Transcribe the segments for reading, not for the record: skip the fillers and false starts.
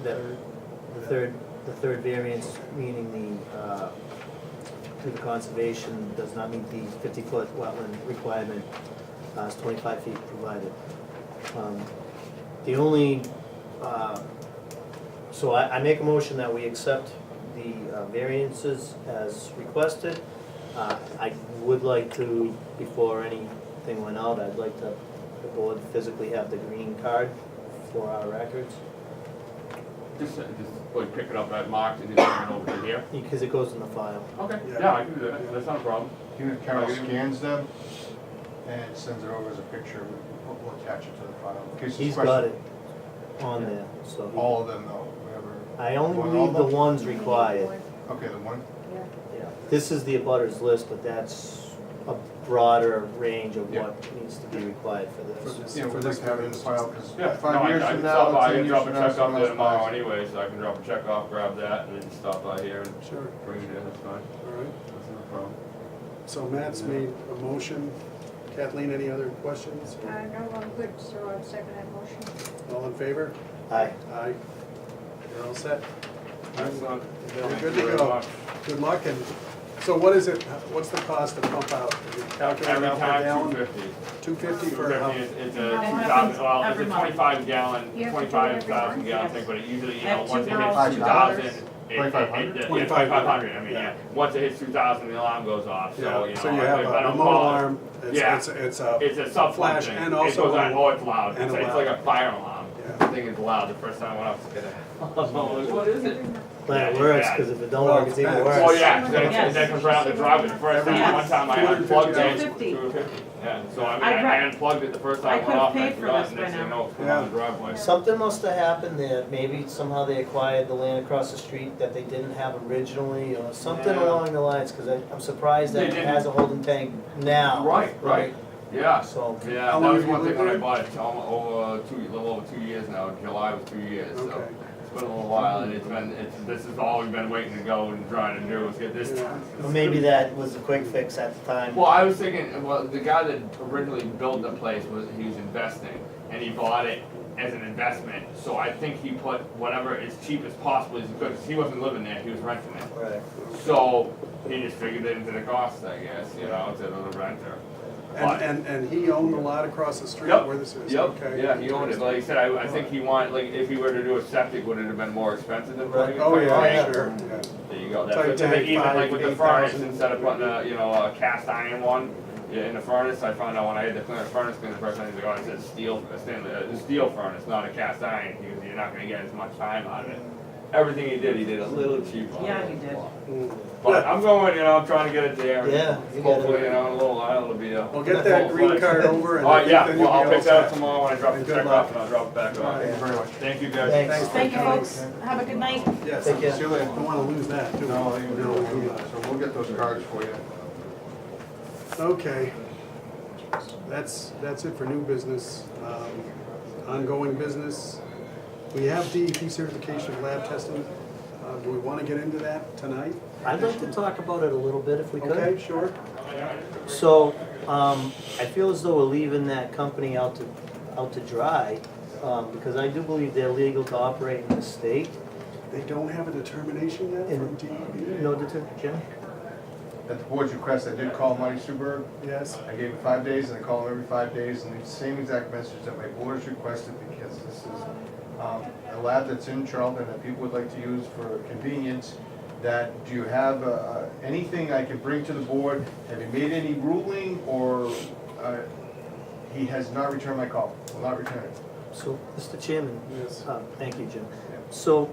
that the third variance, meaning the conservation does not meet the 50-foot wetland requirement, is 25 feet provided. The only, so I make a motion that we accept the variances as requested. I would like to, before anything went out, I'd like the board physically have the green card for our records, Just like pick it up at Mark's and just bring it over to here. because it goes in the file. Okay, Yeah. yeah, I can do that, that's not a problem. Carol scans them and sends it over as a picture, we'll attach it to the file. In case He's there's got questions. it on there, so. All of them though, whatever. I only Want believe the all of them? ones required. Okay, the one, Yeah. This is the abutters list, but that's a broader range of Yeah. what needs to be required for this. yeah, we'd like to have it in the file, because Yeah, 5 years I from can now, stop by 10 and years drop a from now, check off someone there else tomorrow buys it. anyway, so I can drop a check off, grab that, and then stop by here and Sure, bring it in, that's fine, all right. that's no problem. So Matt's made a motion. Kathleen, any other questions? No, I'm good, so I'll second that motion. All in favor? Aye. Aye. You're all set? Excellent. Very Thank good you to very go. much. Good luck, and so what is it, what's the cost to pump out? Is it calculated Every out per time, gallon? 250. 250 for, 250 it's a That 2,000, happens well, it's every a month. 25 gallon, You have to do it every 25,000 month? gallon Yes. thing, but it usually, you I know, have once it hits $2,000. 2,000, 2,500? yeah, 2,500. 2,500, I mean, Yeah. yeah. Once it hits 2,000, the alarm goes off, so, yeah, you know. so you have if I a don't remote call it- alarm, Yeah. it's a, It's a sub Flash thing. and It also goes on, a- oh, it's loud, and it's a like loud. a fire alarm. Yeah. The thing is loud, the first time I went up to get it. I was like, what is it? Glad it Yeah, works, yeah. because if it don't Well, work, it's even it's worse. Oh, yeah, 'cause then Yes. it comes around the driveway, the first time, Yes. one time I unplugged it. 250. 250. Yeah, so I mean, I'd I ra- unplugged it the first time I I went could've off, and I paid for forgot, this and by next thing you now. know, it's going on the driveway. Something must have happened there, maybe somehow they acquired the land across the street that they didn't have originally, or something Yeah. along the lines, because I'm surprised that They it didn't. has a holding tank now. Right. Yeah, So, yeah, How that long was have you one thing lived when I there? bought it, a little over 2 years now, July was 2 years, so. okay. It's been a little while, and this is all we've been waiting to go and trying to do, is get this Yeah. done. well, maybe that was a quick fix at the time. Well, I was thinking, well, the guy that originally built the place he was investing, and he bought it as an investment, so I think he put whatever as cheap as possible as he could, 'cause he wasn't living there, he was renting it. Right. So, he just figured it into the cost, I guess, you know, to the renter. But- And he owned the lot across the street Yep. where this is, Yep, okay? yeah, he owned it, like I said, I think he wanted, like, if he were to do a septic, would it have been more expensive than putting a Oh, tank? yeah, sure, yeah. There you go, Tight that's, tank, even like with the 5,000, furnace, instead of putting a, you know, a cast iron one, yeah, in the furnace, I found out when I had to clean the furnace, the first time he's like, oh, it says steel, a steel furnace, not a cast iron, because you're not gonna get as much time out of it. Everything he did a little cheaper. Yeah, he did. Mm. But I'm going, you know, I'm trying to get it there. and Yeah, you got it. Hopefully, you know, in a little while, it'll be a. Well, get that green card over and All right, yeah, then well, you'll I'll be pick all that up set. tomorrow when I drop the And good check luck. off, and I'll drop it back off. Thank you very much. Thank you, guys. Thanks. Thanks for Thank you, coming. folks. Have a good night. Yes, Take care. See you later. don't wanna lose that, do we? No, No, we do not. so we'll get those cards for you. Okay. That's it for new business. Ongoing business. We have DEP certification of lab testing. Do we wanna get into that tonight? I'd like to talk about it a little bit if we could. Okay, sure. So, I feel as though we're leaving that company out to dry, because I do believe they're legal to operate in the state. They don't have a determination yet from DEP? No, Jim? At the board's request, I did call Marty Suberg. Yes? I gave him 5 days, and I call him every 5 days, and the same exact message that my board has requested, because this is a lab that's in Charlton that people would like to use for convenience. That, do you have anything I can bring to the board? Have you made any ruling, or he has not returned my call, will not return it? So, Mr. Chairman, Yes. thank you, Jim. Yeah. So,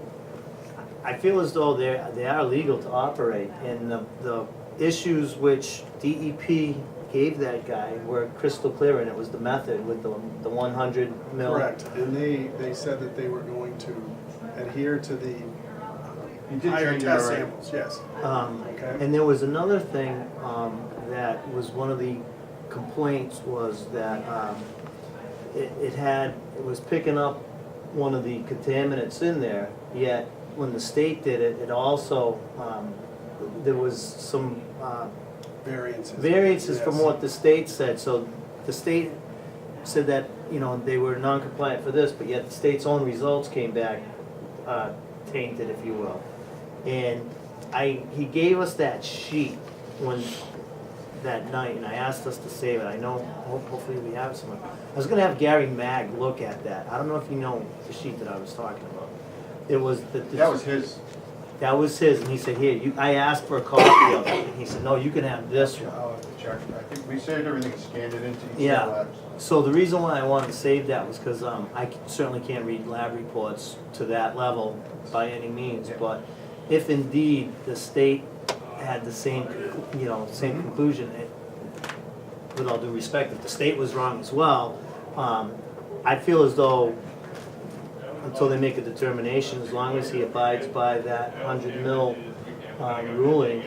I feel as though they are legal to operate, and the issues which DEP gave that guy were crystal clear, and it was the method with the 100 mil. Correct, and they said that they were going to adhere to the He did higher change it test already. samples, yes. Okay. And there was another thing that was one of the complaints, was that it was picking up one of the contaminants in there, yet when the state did it, it also, there was some variances from Yes. what the state said. So the state said that, you know, they were non-compliant for this, but yet the state's own results came back tainted, if you will. And he gave us that sheet that night, and I asked us to save it. I know, hopefully we have some. I was gonna have Gary Mag look at that. I don't know if you know the sheet that I was talking about. It was That was his. That was his, and he said, here, I asked for a copy of it, and he said, no, you can have this one. I'll have to check. I think we saved everything, scanned it into each Yeah. labs. So the reason why I wanted to save that was because certainly can't read lab reports to that level by any means, but if indeed the state had the same, same conclusion, with all due respect, if the state was wrong as well, I feel as though until they make a determination, as long as he abides by that 100 mil ruling,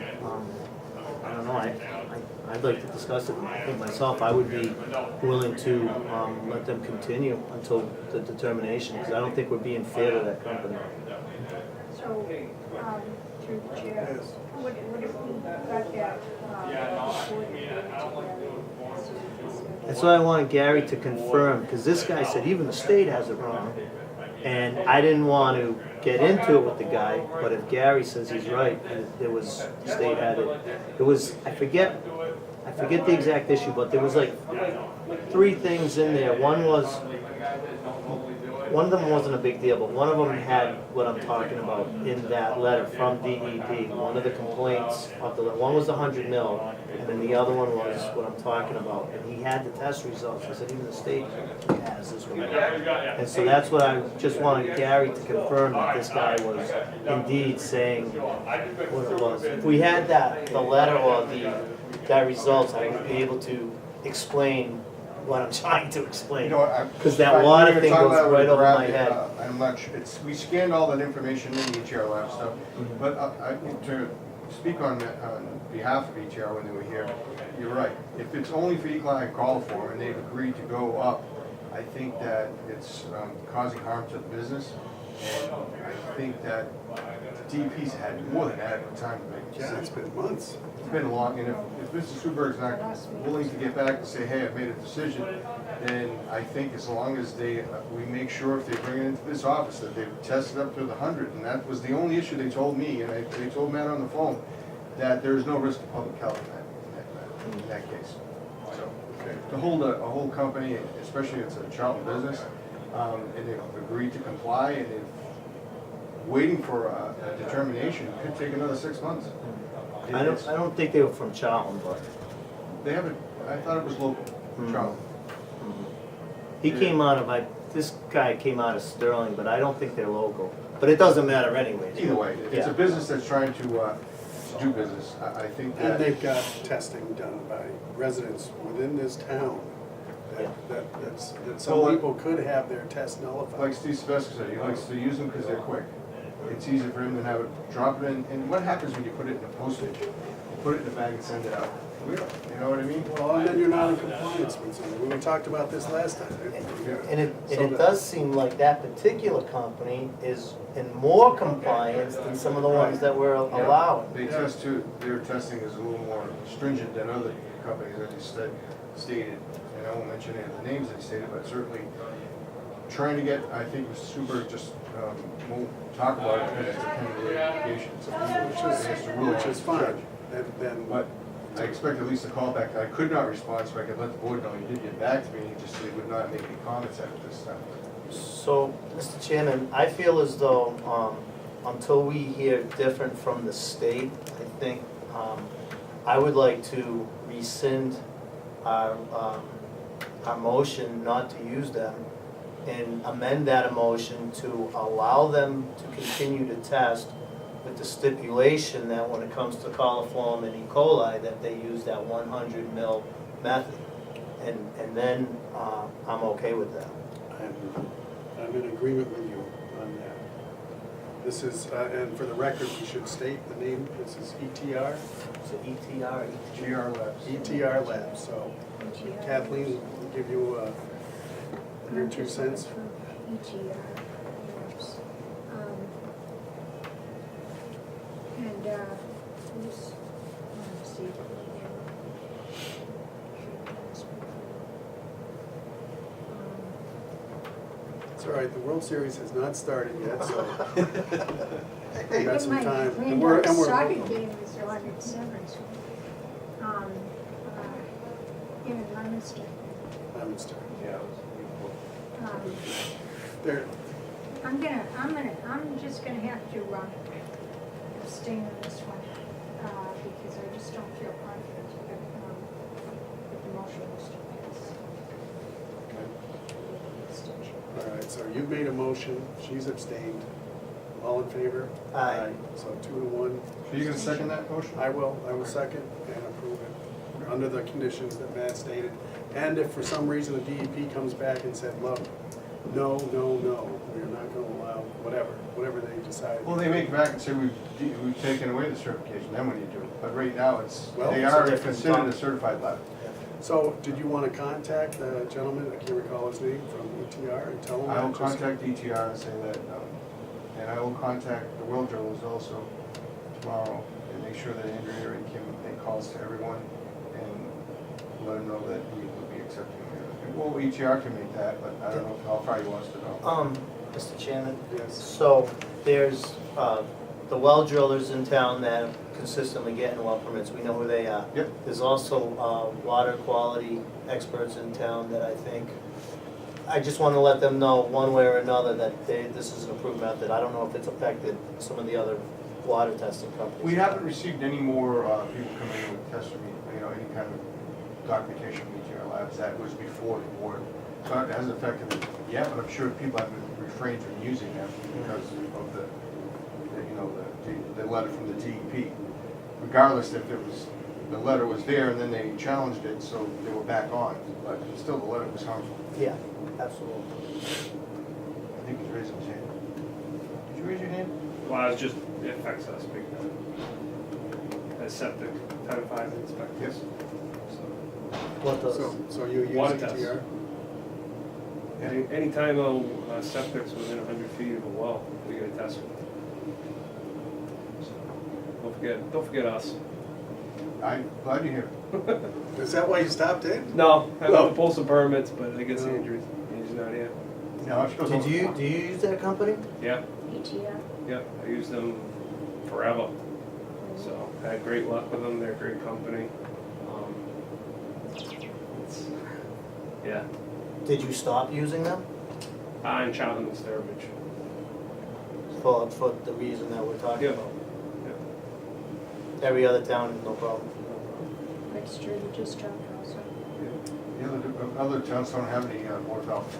I don't know, I'd like to discuss it. I think myself, I would be willing to let them continue until the determination, because I don't think we're being fair to that company. So, through the chair, what if we got that, That's why I wanted Gary to confirm, because this guy said even the state has it wrong. And I didn't want to get into it with the guy, but if Gary says he's right, the state had it. It was, I forget the exact issue, but there was like 3 things in there. One of them wasn't a big deal, but one of them had what I'm talking about in that letter from DEP. One of the complaints of the, one was the 100 mil, and then the other one was what I'm talking about. And he had the test results. I said, even the state has this one. And so that's what I just wanted Gary to confirm, that this guy was indeed saying what it was. If we had the letter or that results, I would be able to explain what I'm trying to explain. Because that water thing goes right over my head. I'm not sure, we scanned all that information in the ETR lab stuff, but to speak on behalf of ETR when they were here, you're right. If it's only for equine call for and they've agreed to go up, I think that it's causing harm to the business. And I think that the DEP's had more than adequate time to make a Yeah, decision. it's been months. It's been long, and if Mr. Suberg's not willing to get back and say, hey, I've made a decision, then I think as long as we make sure if they bring it into this office that they've tested up to the 100, and that was the only issue they told me, and they told Matt on the phone, that there's no risk to public health in that case. So, to hold a whole company, especially if it's a Charlton business, and they've agreed to comply, and they're waiting for a determination, it could take another 6 months. I don't think they were from Charlton, but They have I thought it was local, Charlton. he came out of, this guy came out of Sterling, but I don't think they're local. But it doesn't matter anyways. Either way, it's a Yeah. business that's trying to do business. I think And that, they've got testing done by residents within this town. Yeah. That some people could have their test nullified. like Steve Sylvester said, he likes to use them because they're quick. It's easy for him to have it, drop it in, and what happens when you put it in a postage? You put it in a bag and send it out. You know what I mean? Well, and then you're not in compliance with something. We talked about this last time. And it does seem like that particular company is in more compliance than some of the ones that we're allowing. They test too, their testing is a little more stringent than other companies, as you stated. And I won't mention any of the names that he stated, but certainly trying to get, I think Mr. Super just won't talk about it because it's a pending litigation. It's a legal- Which is fine. Then But I expect at least a call back. I could not respond, so I could let the board know he did get back to me, he just said he would not make any comments at this time. So, Mr. Chairman, I feel as though until we hear different from the state, I think I would like to rescind our motion not to use them and amend that motion to allow them to continue to test with the stipulation that when it comes to coliform and E. coli, that they use that 100 mil method. And then I'm okay with that. I'm in agreement with you on that. This is, and for the record, we should state the name. This is ETR, So ETR, GR Labs. ETR Lab. So Kathleen will give you your 2 cents. ETR, yes. And, who's, let's see. It's all right, the World Series has not started yet, so we I got think some my time. granddaughter's soccer local. game is on at 7, so, in Leominster. Leominster. Yeah. Um, There, I'm just gonna have to abstain on this one, because I just don't feel confident that the motion was to pass. Abstention. all right, so you've made a motion, she's abstained. All in favor? Aye. So 2-1. So you gonna second that motion? I will second and approve it, under the conditions that Matt stated. And if for some reason the DEP comes back and said, look, no, we're not gonna allow, whatever they decide. Well, they make back and say we've taken away the certification, then what do you do? But right now, Well, they it's a are different considered time. a certified lab. So, did you wanna contact the gentleman, I can't recall his name, from ETR and tell him? I will that just- contact DTR and say that, and I will contact the well drillers also tomorrow and make sure that Andrew Aaron can make calls to everyone and let him know that he would be accepting it. Well, ETR can make that, but I don't know how far he wants to go. Mr. Chairman, Yes. so there's, the well drillers in town that are consistently getting well permits, we know who they are. Yep. There's also, water quality experts in town that I think, I just wanna let them know one way or another that this is an approved method. I don't know if it's affected some of the other water testing companies. We haven't received any more people coming in with testing, any kind of documentation from ETR labs. That was before the board. So it hasn't affected it yet, but I'm sure people have refrained from using them because of the letter from the DEP. Regardless if it was, the letter was there and then they challenged it, so they were back on. But still, the letter was harmful. Yeah, absolutely. I think he's raising his hand. Did you raise your hand? Well, it's just, it affects us big time. As septic, Title V inspectors. Yes. So, What does? So you use Water test. ETR? anytime a septic's within 100 feet of a well, we get a test. So, don't forget us. I'm glad you're here. Is that why you stopped in? No, I No. have to pull some permits, but I guess No. Andrew's not here. No, she goes Did over you, the do you use that company? Yeah, ETR. yeah, I use them forever. So, I had great luck with them, they're a great company. It's, yeah, Did you stop using them I'm Charlton and Sturbridge. for the reason that we're talking Yeah. about? Every other town, no problem. Registered district also. The other towns don't have any water valve.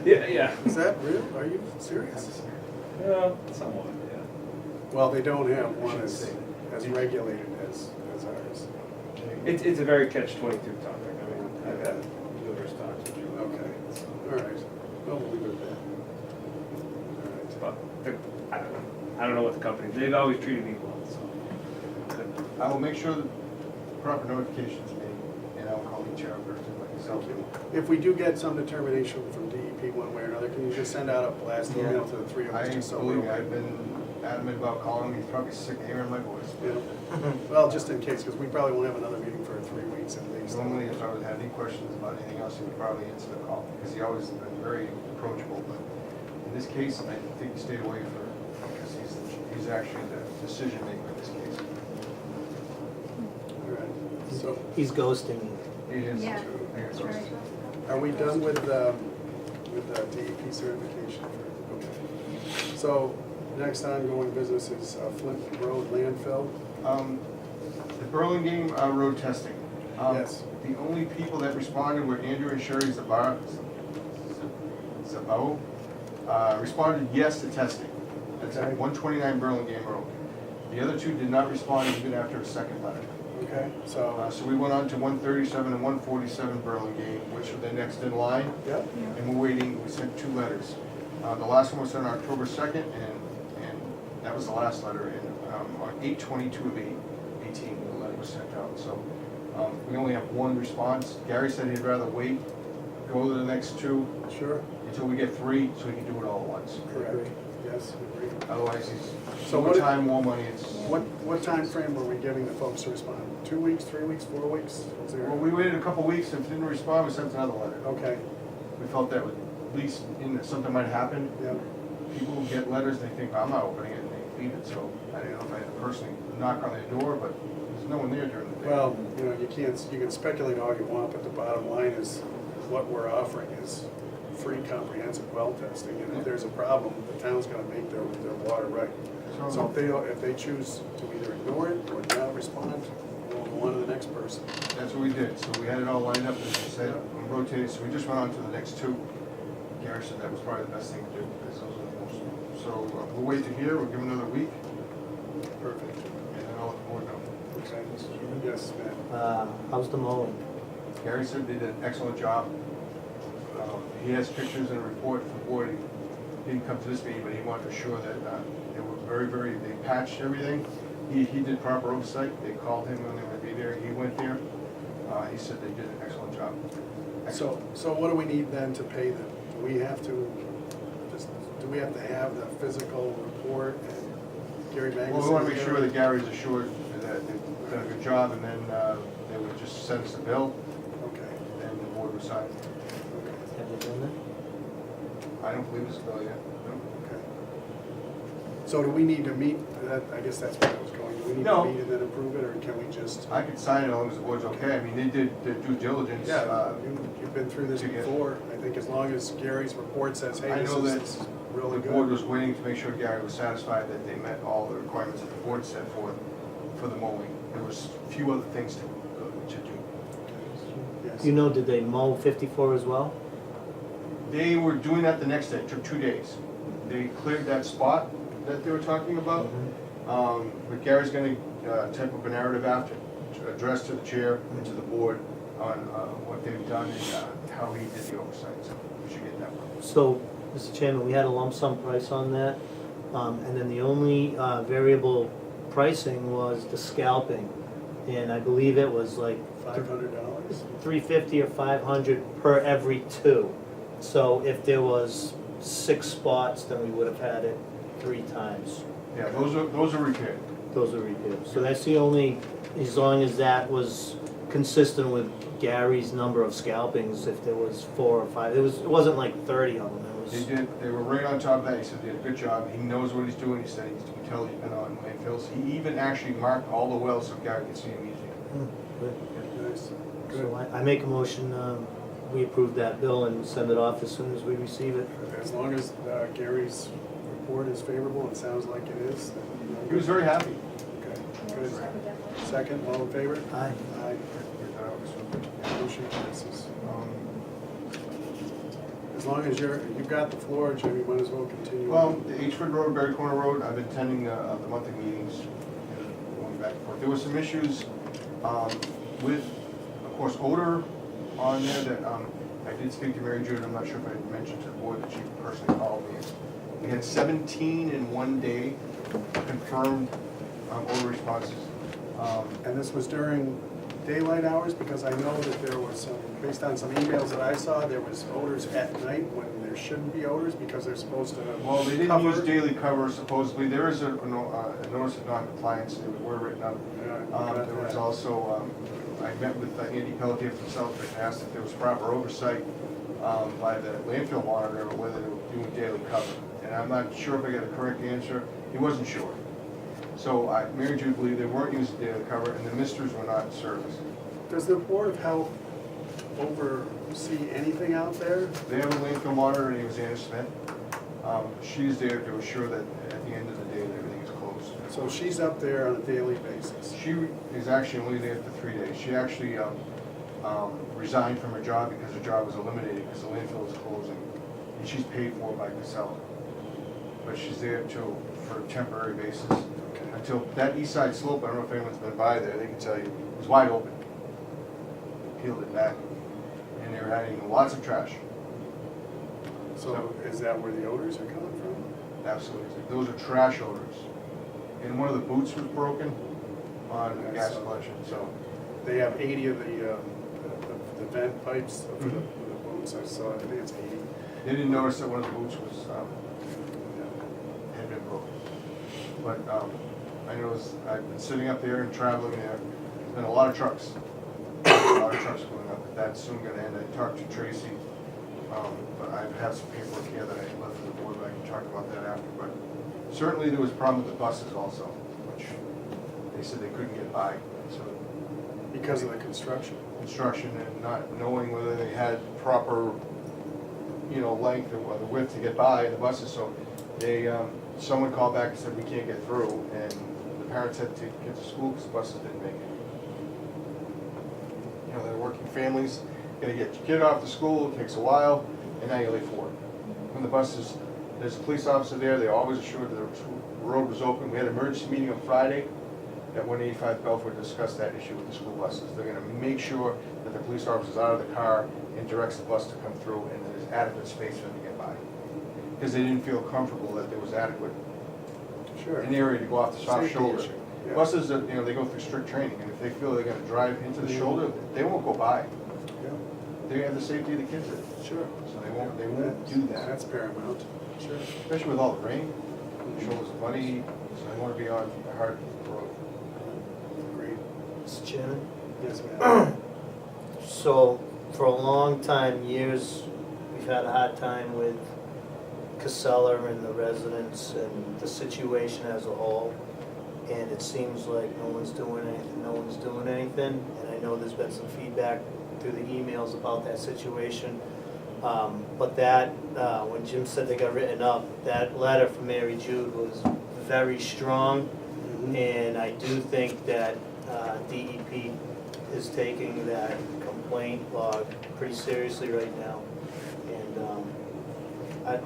Yeah. Is that real? Are you serious? Yeah, somewhat, yeah. Well, they don't have one as regulated as ours. It's a very catch-22 topic. I mean, I've had numerous talks with you. Okay, all right. Well, we'll leave it at that. All right. But I don't know what the company, they've always treated me well, so. I will make sure that proper notifications made, and I'll call the chairperson like yourself. If we do get some determination from DEP one way or another, can you just send out a blast email to the three of us? I just so believe we're me, aware? I've been adamant about calling him, he's probably sick of hearing my voice. Yeah. Well, just in case, because we probably won't have another meeting for 3 weeks at least. Normally, if I would have any questions about anything else, he would probably answer the call, because he always been very approachable, but in this case, I think he stayed away because he's actually the decision maker in this case. All right. So, He's ghosting you. He is. Yeah, I think that's it's- right. are we done with DEP certification? Okay. So, next ongoing business is Flint Road landfill. The Burlingame road testing. Yes. The only people that responded were Andrew and Sherry Zabao, responded yes to testing. That's at Okay. 129 Burlingame Road. The other two did not respond even after a second letter. Okay, so, So we went on to 137 and 147 Burlingame, which are the next in line, yep, and we're waiting, we sent 2 letters. The last one was sent on October 2nd, and that was the last letter, and on 8/22 of 18, the letter was sent out, so we only have 1 response. Gary said he'd rather wait, go to the next 2 sure, until we get 3, so we can do it all at once. correct, yes, agree. Otherwise, it's So more what- time, more money, it's... What time frame were we giving the folks to respond? 2 weeks, 3 weeks, 4 weeks? Was there? Well, we waited a couple weeks, and if they didn't respond, we sent another letter. Okay, We felt that would at least something might happen. Yeah. People get letters, they think, I'm not opening it, and they leave it, so I don't know if I had to personally knock on their door, but there's no one there during the day. Well, you know, you can speculate all you want, but the bottom line is, what we're offering is free comprehensive well testing, and if there's a problem, the town's gonna make their water right. So if they choose to either ignore it or not respond, we'll go on to the next person. That's what we did, so we had it all lined up, as you said, and rotated, so we just went on to the next two. Gary said that was probably the best thing to do, because those are the most, so we'll wait to hear, we'll give them another week, Perfect. and then I'll let the board know. Okay. Yes, Matt. How's the mowing? Gary said they did an excellent job. He has pictures and a report for the board. He didn't come to this meeting, but he wanted to assure that they were they patched everything. He did proper oversight. They called him when they were to be there. He went there. He said they did an excellent job. So what do we need then to pay them? Do we have to have the physical report and Gary Magnuson? Well, we want to make sure that Gary's assured that they've done a good job, and then they would just send us the bill, Okay, and then the board would sign. okay, Have you done that? I don't believe it's a bill yet. No. okay. So do we need to meet, I guess that's where I was going, do we need No. to meet and then approve it, or can we just? I could sign it as long as the board's okay. I mean, they did their due diligence. Yeah, you've been through this to get- before, I think as long as Gary's report says, hey, I this know that is The really board good. was waiting to make sure Gary was satisfied that they met all the requirements that the board set forth for the mowing. There was a few other things to do. Yes. You know, did they mow 54 as well? They were doing that the next day, it took 2 days. They cleared that spot that they were talking about. But Gary's gonna type up a narrative after, to address to the chair and to the board on what they've done and how he did the oversight, so we should get that one. So, Mr. Chairman, we had a lump sum price on that, and then the only variable pricing was the scalping. And I believe it was like $500? $350 or $500 per every two. So if there was 6 spots, then we would have had it 3 times. Yeah, those are repaired. Those are repaired. So that's the only, as long as that was consistent with Gary's number of scalpings, if there was 4 or 5, it wasn't like 30 of them, it was. They were right on top of that. He said they did a good job. He knows what he's doing. He said he can tell he's been on landfills. He even actually marked all the wells so Gary could see them easier. Good. Nice, good. So I make a motion, we approve that bill and send it off as soon as we receive it. As long as Gary's report is favorable, and sounds like it is, then. He was very happy. Okay, Yeah, good. second that. Second, all in favor? Aye. Aye. Motion passes. As long as you've got the floor, Jimmy, you might as well continue. Well, the H-Ford Road, Berry Corner Road, I've been attending the monthly meetings, going back and forth. There were some issues with, of course, odor on there that, I did speak to Mary Jude, I'm not sure if I mentioned to the board that she personally called me. We had 17 in one day confirmed odor responses. And this was during daylight hours, because I know that there was some, based on some emails that I saw, there was odors at night when there shouldn't be odors, because they're supposed to Well, they didn't cover. use daily cover supposedly. There is a notice of non-compliance, they were written up. Yeah, I got There was that. also, I met with Andy Pelletier from Southwick and asked if there was proper oversight by the landfill monitor or whether they were doing daily cover. And I'm not sure if I got a correct answer. He wasn't sure. So Mary Jude believed they weren't using daily cover and the misters were not in service. Does the Board of Health oversee anything out there? They have a landfill monitor, her name is Anna Smith. She's there to assure that at the end of the day, that everything is closed. So she's up there on a daily basis. She is actually only there for 3 days. She actually resigned from her job because her job was eliminated because the landfill was closing. And she's paid for by Casella. But she's there too, for a temporary basis. Until that east side slope, I don't know if anyone's been by there, they can tell you, it was wide open. They peeled it back. And they were adding lots of trash. So is that where the odors are coming from? Absolutely. Those are trash odors. And one of the boots was broken on the gas collection, so. They have 80 of the vent pipes for the boots, I saw, I think it's 80. They didn't notice that one of the boots was, had been broken. But I noticed, I've been sitting up there and traveling there, there's been a lot of trucks. A lot of trucks going up, but that's soon gonna end. I talked to Tracy But I have some paperwork here that I left for the board, but I can talk about that after. But certainly there was a problem with the buses also, which they said they couldn't get by. So Because of the construction. construction and not knowing whether they had proper, length or the width to get by in the buses. So they, someone called back and said, we can't get through, and the parents had to get to school because the buses didn't make it. They're working families, gotta get your kid off to school, it takes a while, and now you're late for work. When the buses, there's a police officer there, they always assured that the road was open. We had an emergency meeting on Friday at 185 Belfort to discuss that issue with the school buses. They're gonna make sure that the police officer's out of the car and directs the bus to come through, and there's adequate space for them to get by. Because they didn't feel comfortable that there was adequate Sure. an area to go off the soft Safety shoulder. issue, yeah. Buses, they go through strict training, and if they feel they're gonna drive into the shoulder, they won't go by. Yeah, They have the safety of the kids in it, sure. so they won't do that. That's paramount, sure. Especially with all the rain, the shoulders are muddy, so they wanna be on a hard road. Great. Mr. Chairman? Yes, ma'am. So, for a long time, years, we've had a hard time with Casella and the residents and the situation as a whole. And it seems like no one's doing anything, And I know there's been some feedback through the emails about that situation. But that, when Jim said they got written up, that letter from Mary Jude was very strong. Mhm. And I do think that DEP is taking that complaint log pretty seriously right now. And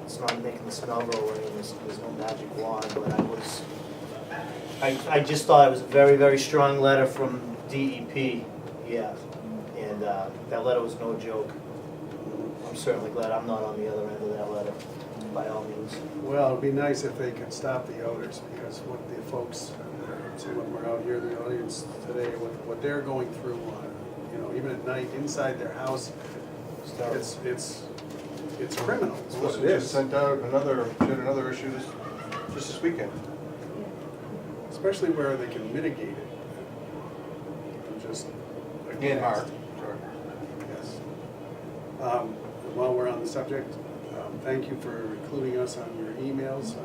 it's not making the smell go away, and there's no magic wand, but I just thought it was a very, very strong letter from DEP, yeah. And that letter was no joke. I'm certainly glad I'm not on the other end of that letter, by all means. Well, it'd be nice if they could stop the odors, because what the folks, some of them are out here in the audience today, what they're going through, even at night, inside their house, it's criminal, is what Melissa it just is. sent out another issue just this weekend. Especially where they can mitigate it. And just. Again, hard. Yes. While we're on the subject, thank you for including us on your emails.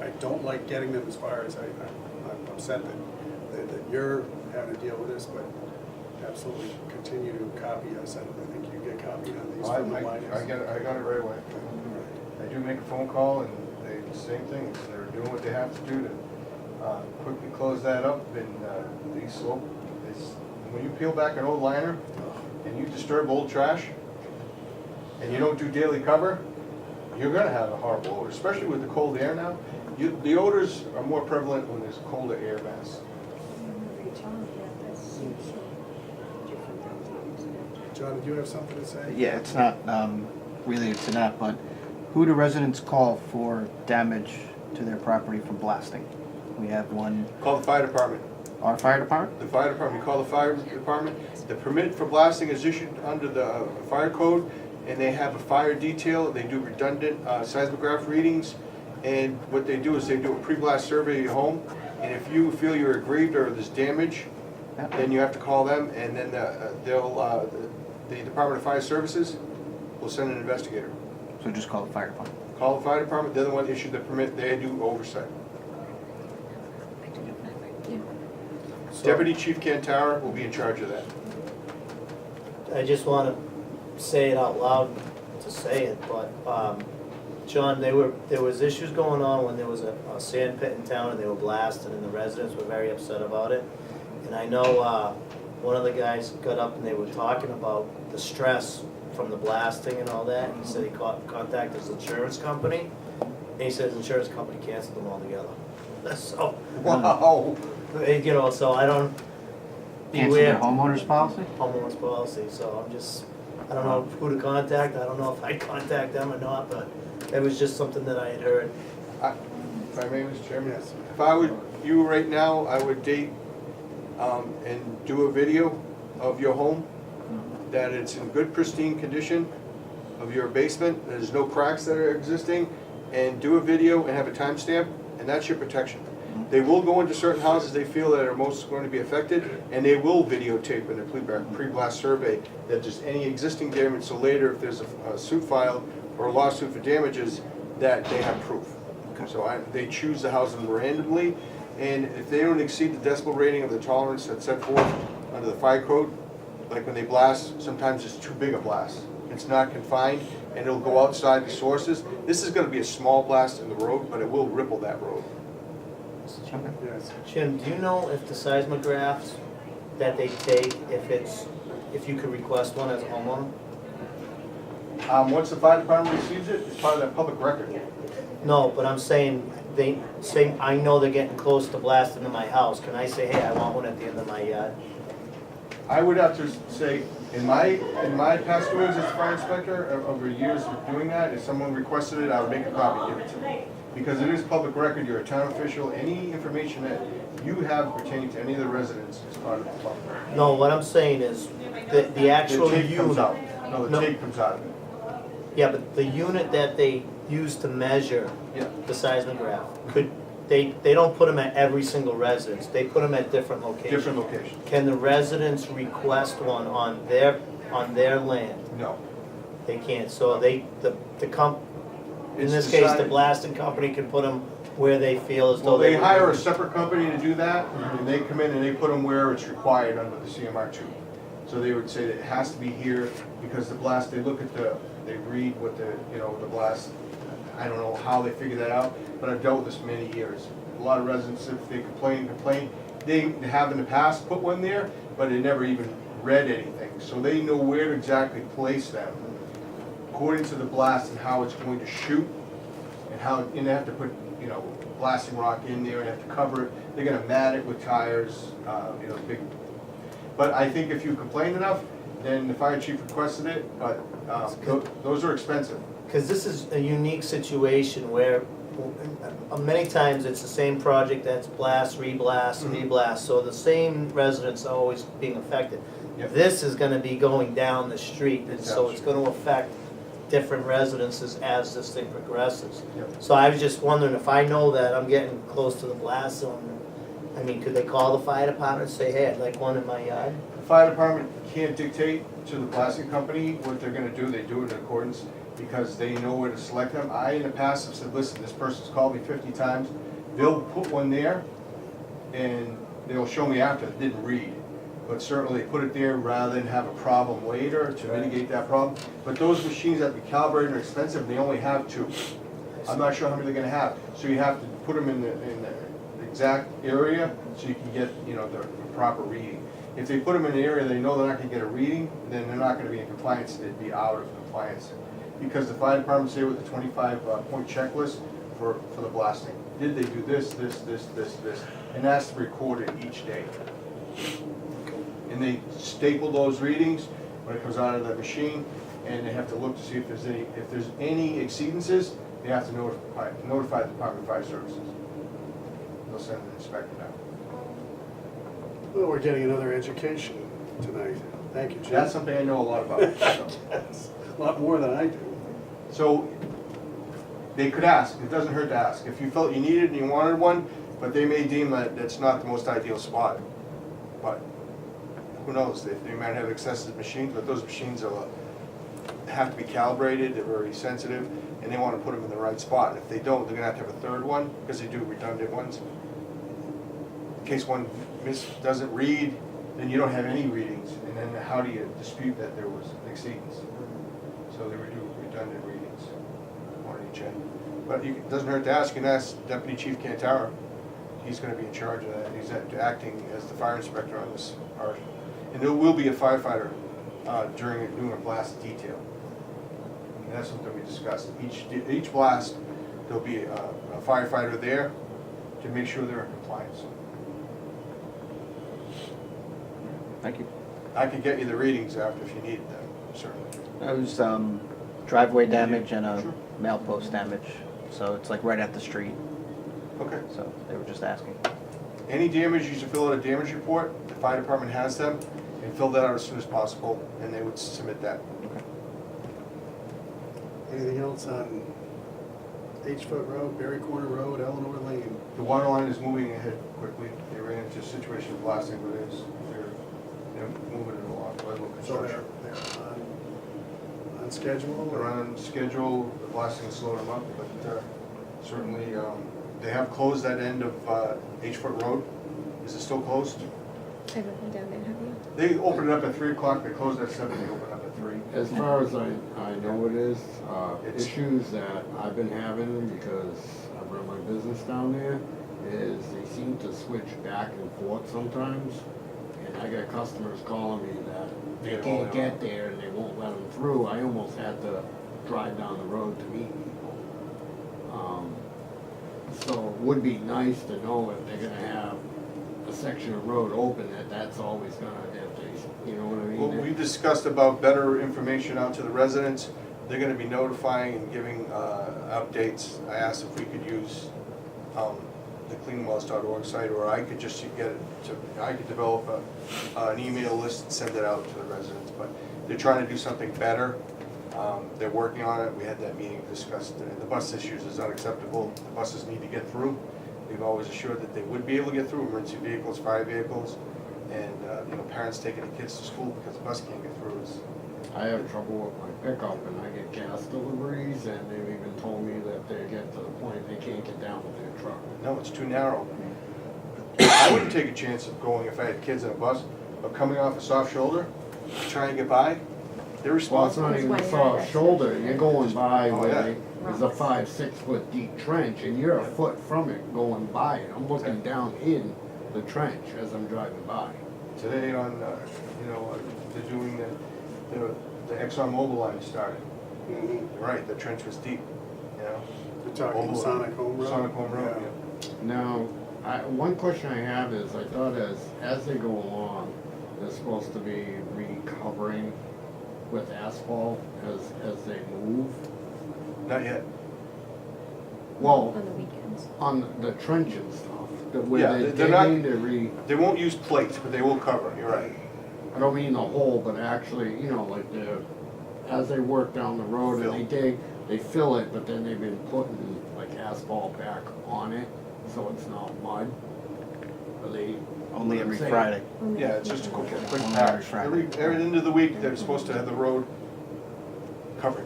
I don't like getting them as far as I'm upset that you're having to deal with this, but absolutely continue to copy us. I think you get copied on these from the White House. I got it right away. I do make a phone call, and they, same thing, they're doing what they have to do to quickly close that up, and these slope, when you peel back an old liner, and you disturb old trash, and you don't do daily cover, you're gonna have a horrible odor, especially with the cold air now. The odors are more prevalent when there's colder air mass. John, did you have something to say? Yeah, it's not related to that, but who do residents call for damage to their property from blasting? We have one, Call the fire department. our fire department? The fire department, you call the fire department. The permit for blasting is issued under the fire code, and they have a fire detail. They do redundant seismograph readings, and what they do is they do a pre-blast survey of your home, and if you feel you're aggrieved or there's damage, Yeah. then you have to call them, and then the Department of Fire Services will send an investigator. So just call the fire department. Call the fire department, they're the one that issued the permit, they do oversight. So, Deputy Chief Cantara will be in charge of that. I just want to say it out loud to say it, but, John, there was issues going on when there was a sand pit in town and they were blasted and the residents were very upset about it. And I know, one of the guys got up and they were talking about the stress from the blasting and all that. He said he contacted his insurance company, and he said his insurance company canceled them altogether. So, Wow. so I don't, Cancel their beware homeowner's policy? homeowners policy, so I don't know who to contact, I don't know if I'd contact them or not, but it was just something that I had heard. If I may, Mr. Chairman? Yes. If I were you right now, I would date and do a video of your home, that it's in good pristine condition, of your basement, there's no cracks that are existing, and do a video and have a timestamp, and that's your protection. They will go into certain houses they feel that are most going to be affected, and they will videotape in a pre-blast survey that just any existing damage, so later if there's a suit filed or a lawsuit for damages, that they have proof. So they choose the houses randomly, and if they don't exceed the decibel rating of the tolerance that's set forth under the fire code, like when they blast, sometimes it's too big a blast. It's not confined, and it'll go outside the sources. This is gonna be a small blast in the road, but it will ripple that road. Yes. Jim, do you know if the seismographs that they take, if you could request one as a homeowner? Once the fire department receives it, it's part of that public record. No, but I'm saying, they say, I know they're getting close to blasting into my house. Can I say, hey, I want one at the end of my yard? I would have to say, in my past experience as a fire inspector, over years of doing that, if someone requested it, I would make a copy, give it to them. Because it is public record, you're a town official, any information that you have pertaining to any of the residents is part of the public record. No, what I'm saying is, the actual The tape comes unit. out. No, the tape comes out of it. Yeah, but the unit that they use to measure Yeah. the seismograph, they don't put them at every single residence, they put them at different locations. Different location. Can the residents request one on their land? No. They can't, so in It's this case, the decided- blasting company can put them where they feel as though Well, they they. hire a separate company to do that, and they come in and they put them where it's required under the CMR 2. So they would say that it has to be here, because the blast, they look at they read what the blast, I don't know how they figure that out, but I've dealt with this many years. A lot of residents, if they complain, they have in the past put one there, but they never even read anything. So they know where to exactly place them, according to the blast and how it's going to shoot, and they have to put, blasting rock in there and have to cover it. They're gonna mat it with tires, big. But I think if you complain enough, then the fire chief requested it, but those are expensive. Because this is a unique situation where many times it's the same project that's blast, reblast, reblast, so the same residents are always being affected. Yep. This is gonna be going down the street, and so Down it's the street. gonna affect different residences as this thing progresses. Yep. So I was just wondering, if I know that I'm getting close to the blast zone, could they call the fire department and say, hey, I'd like one in my yard? The fire department can't dictate to the blasting company what they're gonna do, they do it in accordance, because they know where to select them. I, in the past, have said, listen, this person's called me 50 times, they'll put one there, and they'll show me after, it didn't read. But certainly they put it there rather than have a problem later to mitigate that problem. But those machines that be calibrated are expensive, they only have 2. I'm not sure how many they're gonna have, so you have to put them in the exact area so you can get, the proper reading. If they put them in an area they know they're not gonna get a reading, then they're not gonna be in compliance, they'd be out of compliance. Because the fire department's here with the 25-point checklist for the blasting. Did they do this, this, this, this, this? And that's recorded each day. And they staple those readings when it comes out of the machine, and they have to look to see if there's any exceedances, they have to notify the Department of Fire Services. They'll send an inspector down. Well, we're getting another education tonight. Thank you, Jim. That's something I know a lot about. So. Yes, a lot more than I do. So they could ask, it doesn't hurt to ask. If you felt you needed and you wanted one, but they may deem that that's not the most ideal spot. But who knows, they might have excessive machines, but those machines have to be calibrated, they're very sensitive, and they want to put them in the right spot. And if they don't, they're gonna have to have a third one, because they do redundant ones. In case one doesn't read, then you don't have any readings, and then how do you dispute that there was an exceedance? So they would do redundant readings, one on each end. But it doesn't hurt to ask, you can ask Deputy Chief Cantara. He's gonna be in charge of that, he's acting as the fire inspector on this part. And there will be a firefighter doing a blast detail. And that's something we discussed. Each blast, there'll be a firefighter there to make sure they're in compliance. Thank you. I could get you the readings after if you needed them, certainly. That was driveway damage and Sure. a mail post damage, so it's like right at the street, Okay. so they were just asking. Any damage, you should fill out a damage report. The fire department has them, and fill that out as soon as possible, and they would submit that. Anything else on H-Foot Road, Berry Corner Road, Eleanor Lane. The water line is moving ahead quickly. They ran into a situation of blasting, but they're moving it along, level So construction. they're on schedule? They're on schedule, the blasting slowed them up, but certainly, they have closed that end of H-Foot Road. Is it still closed? I haven't been down there, have you? They opened it up at 3 o'clock, they closed at 7, they opened up at 3. As far as I know it is, It's- issues that I've been having because I run my business down there, is they seem to switch back and forth sometimes. And I got customers calling me that they Yeah, can't well, get there and they won't let them through. I almost had to drive down the road to meet people. So it would be nice to know if they're gonna have a section of road open, that's always gonna, if they, you know what I mean? Well, we discussed about better information out to the residents. They're gonna be notifying and giving updates. I asked if we could use the cleanwells.org site, or I could just get it to, I could develop an email list and send it out to the residents, but they're trying to do something better. They're working on it. We had that meeting, discussed the bus issues is unacceptable. The buses need to get through. They've always assured that they would be able to get through, emergency vehicles, fire vehicles, and, parents taking their kids to school because the bus can't get through is. I have trouble with my pickup and I get gas deliveries and they've even told me that they get to the point they can't get down with their truck. No, it's too narrow. I wouldn't take a chance of going, if I had kids in a bus, of coming off a soft shoulder, trying to get by. They're Well, it's responsible. not even That's a why you're soft shoulder, you're going by Oh, where yeah. there's a 5-6 foot deep trench and you're a foot from it going by it. I'm looking down in the trench as I'm driving by. Today on, they're doing the Exxon Mobil line started. Mhm. You're right, the trench was deep, You're talking Mobil- Sonic Home Road? Sonic Home Road, Yeah. Now, one question I have is, I thought as they go along, they're supposed to be recovering with asphalt as they move. Not yet. Well, On the weekends. on the trench and stuff, Yeah, where they're they're not- digging, They won't use plates, but they will cover, you're right. I don't mean the hole, but actually, like as they work down the road and they dig, they fill it, but then they've been putting like asphalt back on it, so it's not mud. Are they? Only every Say- Friday. On the Yeah, it's just a quick weekends. Only patch. every Friday. Every end of the week, they're supposed to have the road covered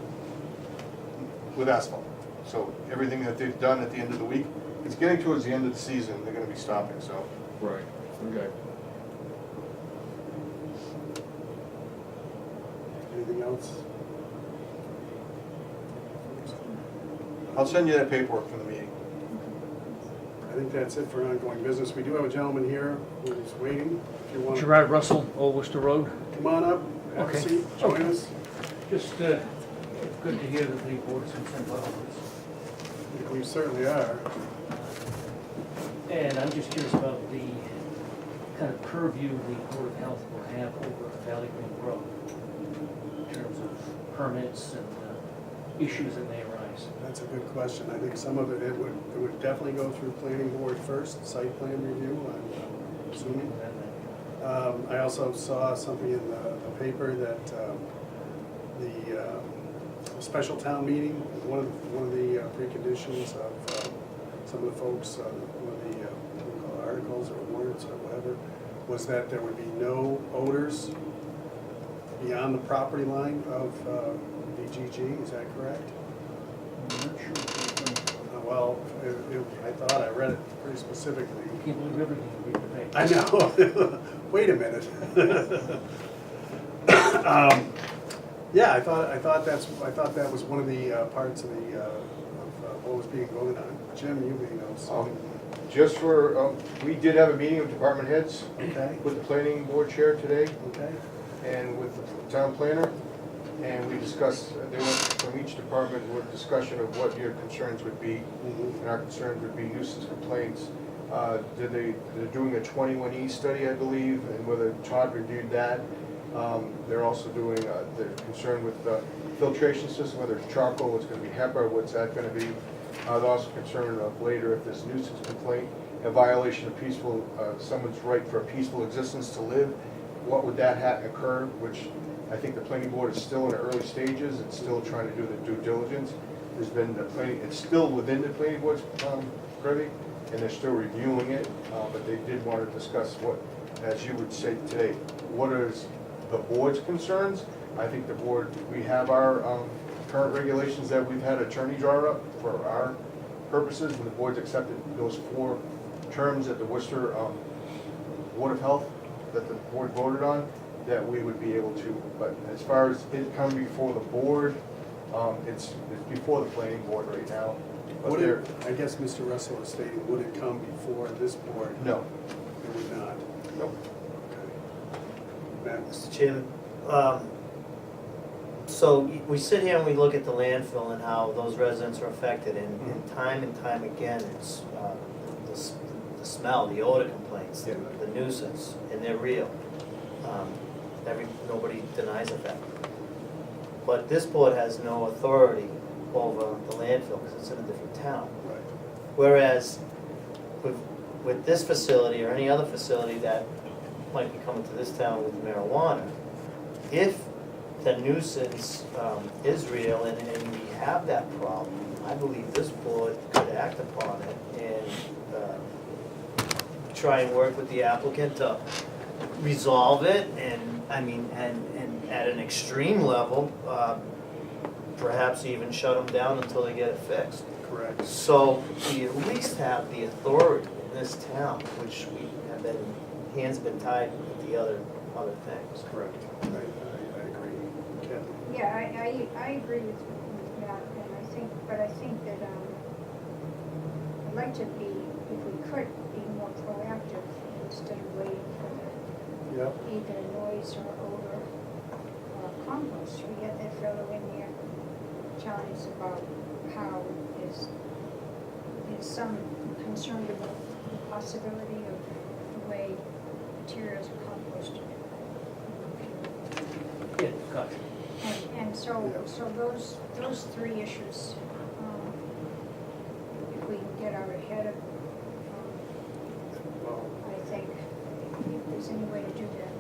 with asphalt. So everything that they've done at the end of the week, it's getting towards the end of the season, they're gonna be stopping, so. Right, okay. Anything else? I'll send you that paperwork from the meeting. I think that's it for ongoing business. We do have a gentleman here who's waiting. If you want to Gerard Russell, Old Worcester Road. come on up, have a Okay. seat, join us. Just good to hear that the board is concerned about all this. We certainly are. And I'm just curious about the kind of purview the Board of Health will have over Valley Green Road in terms of permits and issues that may arise. That's a good question. I think some of it would definitely go through planning board first, site plan review, I'm assuming. I also saw something in the paper that the special town meeting, one of the preconditions of some of the folks, one of the what do we call it, articles or warrants or whatever, was that there would be no odors beyond the property line of VGG. Is that correct? I'm not sure. Well, I thought I read it pretty specifically. You can't believe everything you read in the paper. I know. Wait a minute. Yeah, I thought that was one of the parts of the of what was being voted on. Jim, you may know something. Just for, we did have a meeting of department heads Okay. with the planning board chair today Okay. and with the town planner. And we discussed, they went from each department with discussion of what your concerns would be. Mhm. And our concerns would be nuisance complaints. They're doing a 21E study, I believe, and whether Todd reviewed that. They're also doing, they're concerned with the filtration system, whether it's charcoal, what's gonna be HEPA, what's that gonna be. They're also concerned of later if there's nuisance complaint, a violation of peaceful, someone's right for a peaceful existence to live, what would that occur, which I think the planning board is still in the early stages and still trying to do the due diligence. there's been the planning, it's still within the planning board's purview, and they're still reviewing it, but they did want to discuss what, as you would say today, what is the board's concerns. I think the board, we have our current regulations that we've had attorney draw up for our purposes, and the board's accepted those 4 terms that the Worcester Board of Health, that the board voted on, that we would be able to, but as far as it coming before the board, it's before the planning board right now. But Would they're, it, I guess Mr. Russell is stating, would it come before this board? no, It would not. no. Okay. Matt? Mr. Chairman, so we sit here and we look at the landfill and how those residents are affected, and time again, it's the smell, the odor complaints, Yeah. the nuisance, and they're real. Nobody denies the fact. But this board has no authority over the landfill because it's in a different town. Right. Whereas with this facility or any other facility that might be coming to this town with marijuana, if the nuisance is real and we have that problem, I believe this board could act upon it and try and work with the applicant to resolve it, and at an extreme level, perhaps even shut them down until they get it fixed. Correct. So we at least have the authority in this town, which hands have been tied with the other things. Correct. I agree. Ken? Yeah, I agree with Matt, and I think that, I'd like to be, if we could, be more proactive instead of waiting for Yep. either noise or odor or compost. We had that fellow in here telling us about how there's some concern about the possibility of the way materials are composted. Yeah, gotcha. And so those 3 issues, if we can get out ahead of, Well, I think, if there's any way to do that.